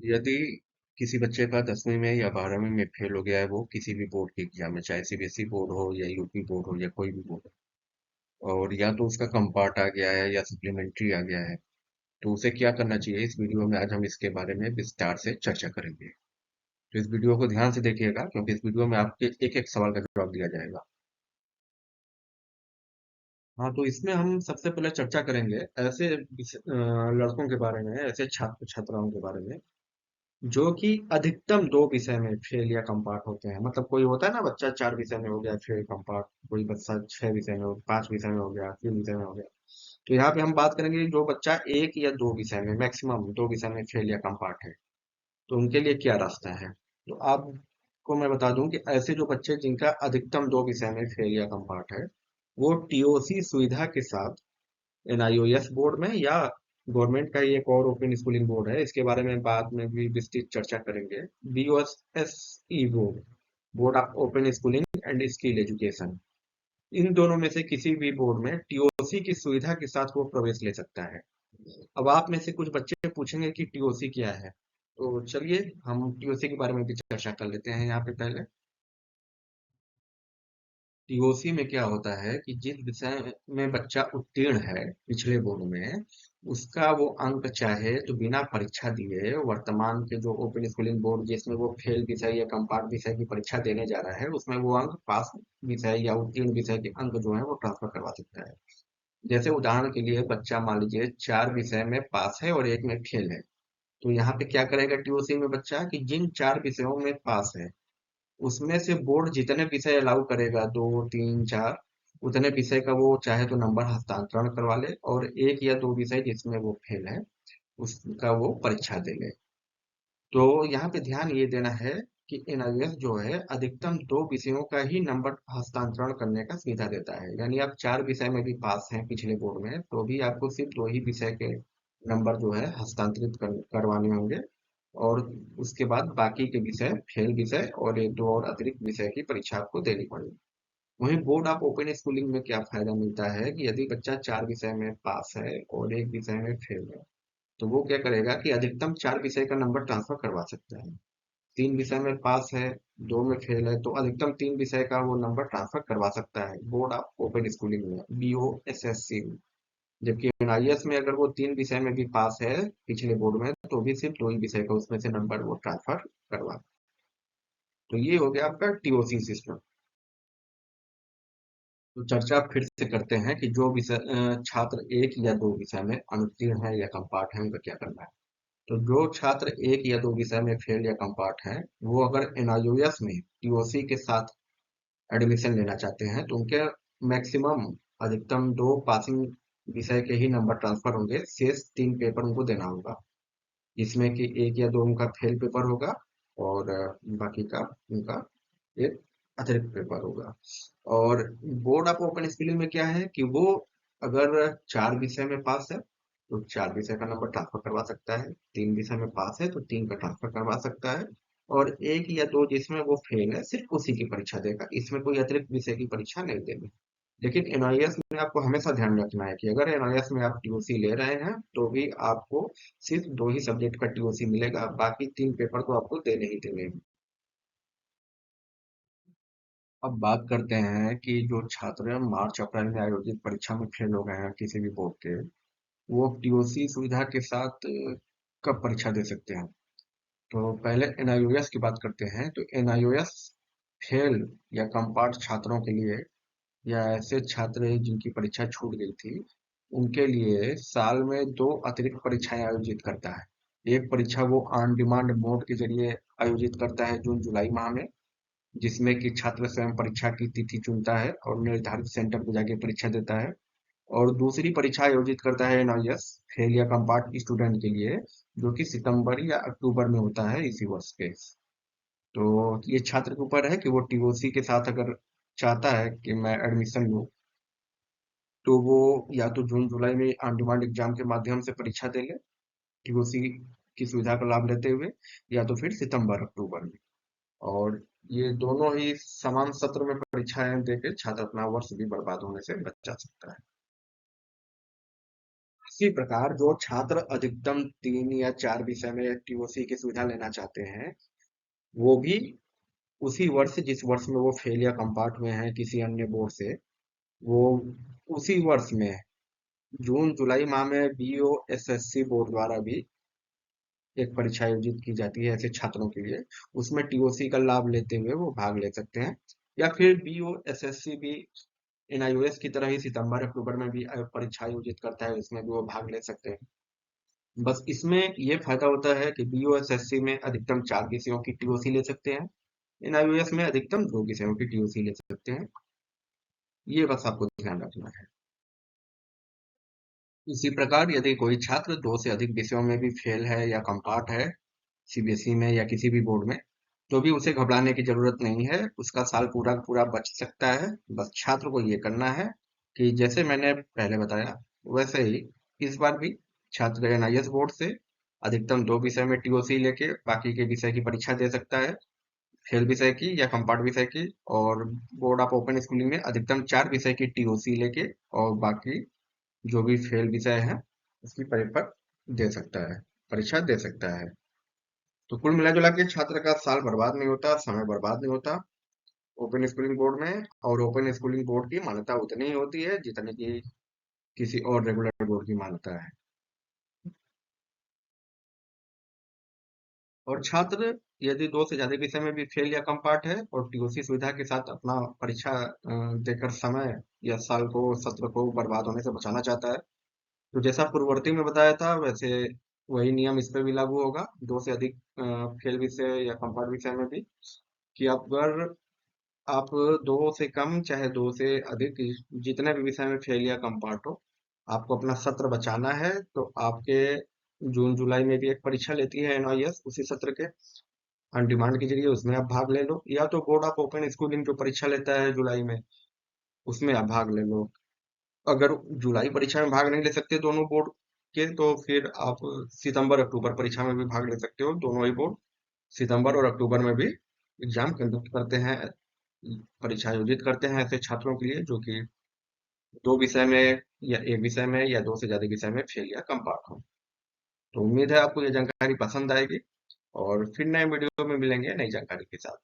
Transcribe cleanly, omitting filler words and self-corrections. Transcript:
यदि किसी बच्चे का 10वीं में या 12वीं में फेल हो गया है, वो किसी भी बोर्ड की एग्जाम में, चाहे सीबीएसई बोर्ड हो या यूपी बोर्ड हो या कोई भी बोर्ड हो, और या तो उसका कंपार्ट आ गया है या सप्लीमेंट्री आ गया है, तो उसे क्या करना चाहिए, इस वीडियो में आज हम इसके बारे में विस्तार से चर्चा करेंगे। तो इस वीडियो को ध्यान से देखिएगा, क्योंकि इस वीडियो में आपके एक एक सवाल का जवाब दिया जाएगा। हाँ, तो इसमें हम सबसे पहले चर्चा करेंगे ऐसे लड़कों के बारे में, ऐसे छात्र छात्राओं के बारे में जो कि अधिकतम 2 विषय में फेल या कंपार्ट होते हैं। मतलब कोई होता है ना, बच्चा 4 विषय में हो गया फेल कंपार्ट, कोई बच्चा 6 विषय में हो, 5 विषय में हो गया, 3 विषय में हो गया। तो यहाँ पे हम बात करेंगे जो बच्चा 1 या 2 विषय में, मैक्सिमम 2 विषय में फेल या कंपार्ट है, तो उनके लिए क्या रास्ता है। तो आपको मैं बता दूं कि ऐसे जो बच्चे जिनका अधिकतम 2 विषय में फेल या कंपार्ट है, वो टीओसी सुविधा के साथ एनआईओएस बोर्ड में या गवर्नमेंट का ही एक और ओपन स्कूलिंग बोर्ड है, इसके बारे में बाद में भी विस्तृत चर्चा करेंगे। BOSSE board, board of open schooling and skill education, इन दोनों में से किसी भी बोर्ड में टीओसी की सुविधा के साथ वो प्रवेश ले सकता है। अब आप में से कुछ बच्चे पूछेंगे कि टीओसी क्या है, तो चलिए हम टीओसी के बारे में भी चर्चा कर लेते हैं यहाँ पे पहले। टीओसी में क्या होता है कि जिस विषय में बच्चा उत्तीर्ण है पिछले बोर्ड में, उसका वो अंक चाहे तो बिना परीक्षा दिए वर्तमान के जो ओपन स्कूलिंग बोर्ड जिसमें वो फेल विषय या कंपार्ट विषय की परीक्षा देने जा रहा है, उसमें वो अंक पास विषय या उत्तीर्ण विषय के अंक जो है वो ट्रांसफर करवा सकता है। जैसे उदाहरण के लिए बच्चा मान लीजिए 4 विषय में पास है और एक में फेल है, तो यहाँ पे क्या करेगा टीओसी में बच्चा कि जिन 4 विषयों में पास है, उसमें से बोर्ड जितने विषय अलाउ करेगा, 2 3 4, उतने विषय का वो चाहे तो नंबर हस्तांतरण करवा ले, और 1 या 2 विषय जिसमें वो फेल है उसका वो परीक्षा दे ले। तो यहाँ पे ध्यान ये देना है कि एनआईएस जो है अधिकतम 2 विषयों का ही नंबर हस्तांतरण करने का सुविधा देता है। यानी आप 4 विषय में भी पास हैं पिछले बोर्ड में, तो भी आपको सिर्फ 2 ही विषय के नंबर जो है हस्तांतरित करवाने होंगे, और उसके बाद बाकी के विषय फेल विषय और 1 2 और अतिरिक्त विषय की परीक्षा आपको देनी पड़ेगी। वहीं बोर्ड ऑफ ओपन स्कूलिंग में क्या फायदा मिलता है कि यदि बच्चा 4 विषय में पास है और एक विषय में फेल है, तो वो क्या करेगा कि अधिकतम 4 विषय का नंबर ट्रांसफर करवा सकता है। 3 विषय में पास है, 2 में फेल है, तो अधिकतम 3 विषय का वो नंबर ट्रांसफर करवा सकता है बोर्ड ऑफ ओपन स्कूलिंग में, बीओएसएससी में। जबकि एनआईएस में अगर वो 3 विषय में भी पास है पिछले बोर्ड में, तो भी सिर्फ 2 ही विषय का उसमें से नंबर वो ट्रांसफर करवा। तो ये हो गया आपका टीओसी सिस्टम। तो चर्चा फिर से करते हैं कि जो विषय छात्र 1 या 2 विषय में अनुत्तीर्ण है या कंपार्ट है, उनका क्या करना है। तो जो छात्र 1 या 2 विषय में फेल या कंपार्ट है, वो अगर एनआईओएस में टीओसी के साथ एडमिशन लेना चाहते हैं, तो उनके मैक्सिमम अधिकतम 2 पासिंग विषय के ही नंबर ट्रांसफर होंगे, शेष 3 पेपर उनको देना होगा, जिसमें कि 1 या 2 उनका फेल पेपर होगा, और बाकी का उनका एक अतिरिक्त पेपर होगा। और बोर्ड ऑफ ओपन स्कूलिंग में क्या है कि वो अगर 4 विषय में पास है तो 4 विषय का नंबर ट्रांसफर करवा सकता है, 3 विषय में पास है तो 3 का ट्रांसफर करवा सकता है, और 1 या 2 जिसमें वो फेल है सिर्फ उसी की परीक्षा देगा, इसमें कोई अतिरिक्त विषय की परीक्षा नहीं देगी। लेकिन एनआईएस में आपको हमेशा ध्यान रखना है कि अगर एनआईएस में आप टीओसी ले रहे हैं, तो भी आपको सिर्फ 2 ही सब्जेक्ट का टीओसी मिलेगा, बाकी 3 पेपर तो आपको देने ही देने हैं। अब बात करते हैं कि जो छात्र मार्च अप्रैल में आयोजित परीक्षा में फेल हो गए हैं किसी भी बोर्ड के, वो टीओसी सुविधा के साथ कब परीक्षा दे सकते हैं। तो पहले एनआईओएस की बात करते हैं। तो एनआईओएस फेल या कंपार्ट छात्रों के लिए, या ऐसे छात्र जिनकी परीक्षा छूट गई थी, उनके लिए साल में 2 अतिरिक्त परीक्षाएं आयोजित करता है। एक परीक्षा वो ऑन डिमांड मोड के जरिए आयोजित करता है जून जुलाई माह में, जिसमें कि छात्र स्वयं परीक्षा की तिथि चुनता है और निर्धारित सेंटर पर जाके परीक्षा देता है। और दूसरी परीक्षा आयोजित करता है एनआईएस फेल या कंपार्ट स्टूडेंट के लिए, जो कि सितंबर या अक्टूबर में होता है इसी वर्ष के। तो ये छात्र के ऊपर है कि वो टीओसी के साथ अगर चाहता है कि मैं एडमिशन लूँ, तो वो या तो जून जुलाई में ऑन डिमांड एग्जाम के माध्यम से परीक्षा दे ले टीओसी की सुविधा का लाभ लेते हुए, या तो फिर सितंबर अक्टूबर में। और ये दोनों ही समान सत्र में परीक्षाएं देके छात्र अपना वर्ष भी बर्बाद होने से बचा सकता है। इसी प्रकार जो छात्र अधिकतम 3 या 4 विषय में टीओसी की सुविधा लेना चाहते हैं, वो भी उसी वर्ष, जिस वर्ष में वो फेल या कंपार्ट में है किसी अन्य बोर्ड से, वो उसी वर्ष में जून जुलाई माह में बीओ एसएससी बोर्ड द्वारा भी एक परीक्षा आयोजित की जाती है ऐसे छात्रों के लिए। उसमें टीओसी का लाभ लेते हुए वो भाग ले सकते हैं। या फिर बीओ एसएससी भी एनआईओएस की तरह ही सितंबर अक्टूबर में भी परीक्षा आयोजित करता है, उसमें भी वो भाग ले सकते हैं। बस इसमें ये फायदा होता है कि बीओएसएससी में अधिकतम 4 विषयों की टीओसी ले सकते हैं, एनआईओएस में अधिकतम 2 विषयों की टीओसी ले सकते हैं। ये बस आपको ध्यान रखना है। इसी प्रकार यदि कोई छात्र 2 से अधिक विषयों में भी फेल है या कंपार्ट है सीबीएसई में या किसी भी बोर्ड में, तो भी उसे घबराने की जरूरत नहीं है। उसका साल पूरा का पूरा बच सकता है। बस छात्र को ये करना है कि जैसे मैंने पहले बताया, वैसे ही इस बार भी छात्र एनआईएस बोर्ड से अधिकतम 2 विषय में टीओसी लेके बाकी के विषय की परीक्षा दे सकता है, फेल विषय की या कंपार्ट विषय की। और बोर्ड ऑफ ओपन स्कूलिंग में अधिकतम 4 विषय की टीओसी लेके और बाकी जो भी फेल विषय है उसकी पेपर दे सकता है, परीक्षा दे सकता है। तो कुल मिला जुला के छात्र का साल बर्बाद नहीं होता, समय बर्बाद नहीं होता ओपन स्कूलिंग बोर्ड में। और ओपन स्कूलिंग बोर्ड की मान्यता उतनी ही होती है जितनी की किसी और रेगुलर बोर्ड की मान्यता है। और छात्र यदि 2 से ज्यादा विषय में भी फेल या कम पार्ट है और टीओसी सुविधा के साथ अपना परीक्षा देकर समय या साल को, सत्र को बर्बाद होने से बचाना चाहता है, तो जैसा पूर्ववर्ती में बताया था वैसे वही नियम इस पे भी लागू होगा। 2 से अधिक फेल विषय या कंपार्ट विषय में भी, कि अगर आप 2 से कम चाहे 2 से अधिक जितने भी विषय में फेल या कम पार्ट हो, आपको अपना सत्र बचाना है, तो आपके जून जुलाई में भी एक परीक्षा लेती है एनआईएस उसी सत्र के, ऑन डिमांड के जरिए उसमें आप भाग ले लो, या तो बोर्ड ऑफ ओपन स्कूलिंग जो परीक्षा लेता है जुलाई में, उसमें आप भाग ले लो। अगर जुलाई परीक्षा में भाग नहीं ले सकते दोनों बोर्ड के, तो फिर आप सितंबर अक्टूबर परीक्षा में भी भाग ले सकते हो। दोनों ही बोर्ड सितंबर और अक्टूबर में भी एग्जाम कंडक्ट करते हैं, परीक्षा आयोजित करते हैं ऐसे छात्रों के लिए जो कि 2 विषय में या एक विषय में या 2 से ज्यादा विषय में फेल या कम पार्ट हो। तो उम्मीद है आपको ये जानकारी पसंद आएगी, और फिर नए वीडियो में मिलेंगे नई जानकारी के साथ।